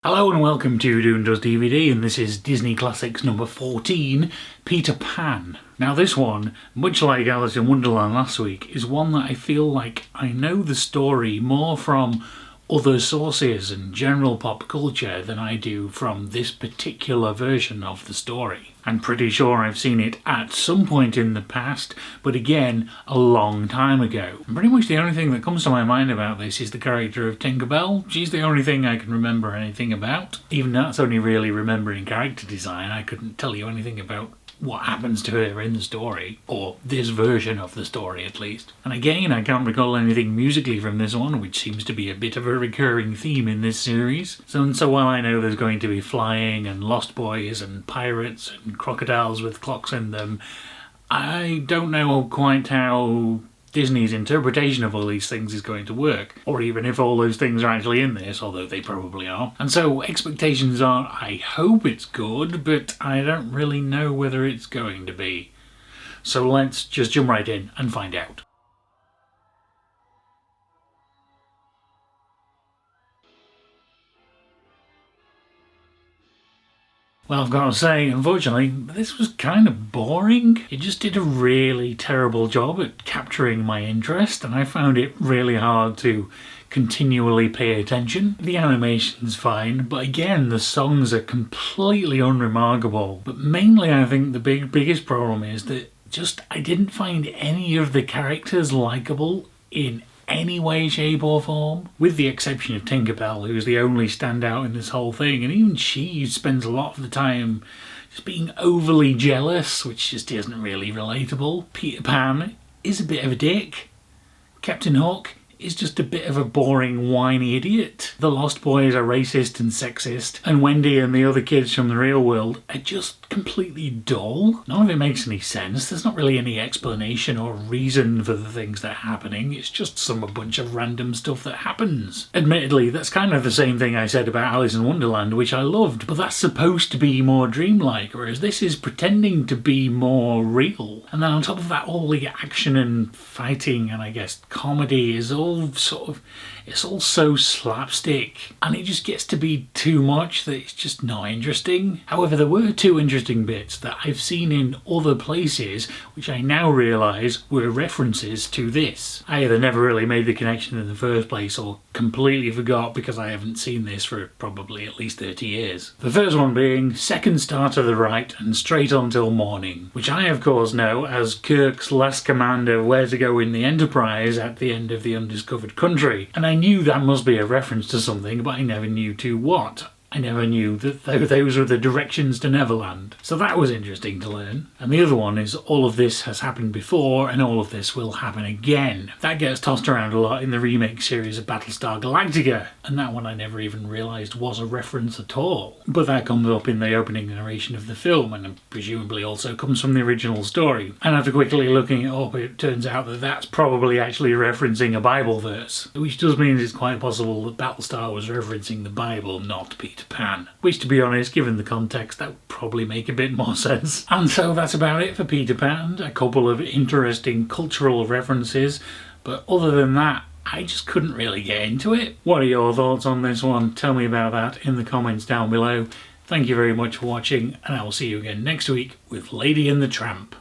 Hello and welcome to Doon Does DVD, and this is Disney Classics number 14, Peter Pan. Now this one, much like Alice in Wonderland last week, is one that I feel like I know the story more from other sources and general pop culture than I do from this particular version of the story. I'm pretty sure I've seen it at some point in the past, but again, a long time ago. And pretty much the only thing that comes to my mind about this is the character of Tinker Bell. She's the only thing I can remember anything about. Even that's only really remembering character design. I couldn't tell you anything about what happens to her in the story, or this version of the story at least. And again, I can't recall anything musically from this one, which seems to be a bit of a recurring theme in this series. So while I know there's going to be flying and lost boys and pirates and crocodiles with clocks in them, I don't know quite how Disney's interpretation of all these things is going to work, or even if all those things are actually in this, although they probably are. And so expectations are, I hope it's good, but I don't really know whether it's going to be. So let's just jump right in and find out. Well, I've got to say, unfortunately, this was kind of boring. It just did a really terrible job at capturing my interest, and I found it really hard to continually pay attention. The animation's fine, but again, the songs are completely unremarkable. But mainly, I think the biggest problem is that I didn't find any of the characters likeable in any way, shape or form, with the exception of Tinker Bell, who's the only standout in this whole thing, and even she spends a lot of the time just being overly jealous, which just isn't really relatable. Peter Pan is a bit of a dick. Captain Hook is just a bit of a boring, whiny idiot. The Lost Boys are racist and sexist, and Wendy and the other kids from the real world are just completely dull. None of it makes any sense. There's not really any explanation or reason for the things that are happening. It's just a bunch of random stuff that happens. Admittedly, that's kind of the same thing I said about Alice in Wonderland, which I loved, but that's supposed to be more dreamlike, whereas this is pretending to be more real. And then on top of that, all the action and fighting and I guess comedy is all it's all so slapstick, and it just gets to be too much that it's just not interesting. However, there were two interesting bits that I've seen in other places which I now realise were references to this. I either never really made the connection in the first place or completely forgot because I haven't seen this for probably at least 30 years. The first one being second star to the right and straight on till morning, which I of course know as Kirk's last command of where to go in the Enterprise at the end of the Undiscovered Country, and I knew that must be a reference to something, but I never knew to what. I never knew that those were the directions to Neverland. So that was interesting to learn. And the other one is all of this has happened before and all of this will happen again. That gets tossed around a lot in the remake series of Battlestar Galactica, and that one I never even realised was a reference at all. But that comes up in the opening narration of the film, and presumably also comes from the original story. And after quickly looking it up, it turns out that that's probably actually referencing a Bible verse, which does mean it's quite possible that Battlestar was referencing the Bible, not Peter Pan. Which, to be honest, given the context, that would probably make a bit more sense. And so that's about it for Peter Pan. A couple of interesting cultural references, but other than that, I just couldn't really get into it. What are your thoughts on this one? Tell me about that in the comments down below. Thank you very much for watching, and I will see you again next week with Lady and the Tramp.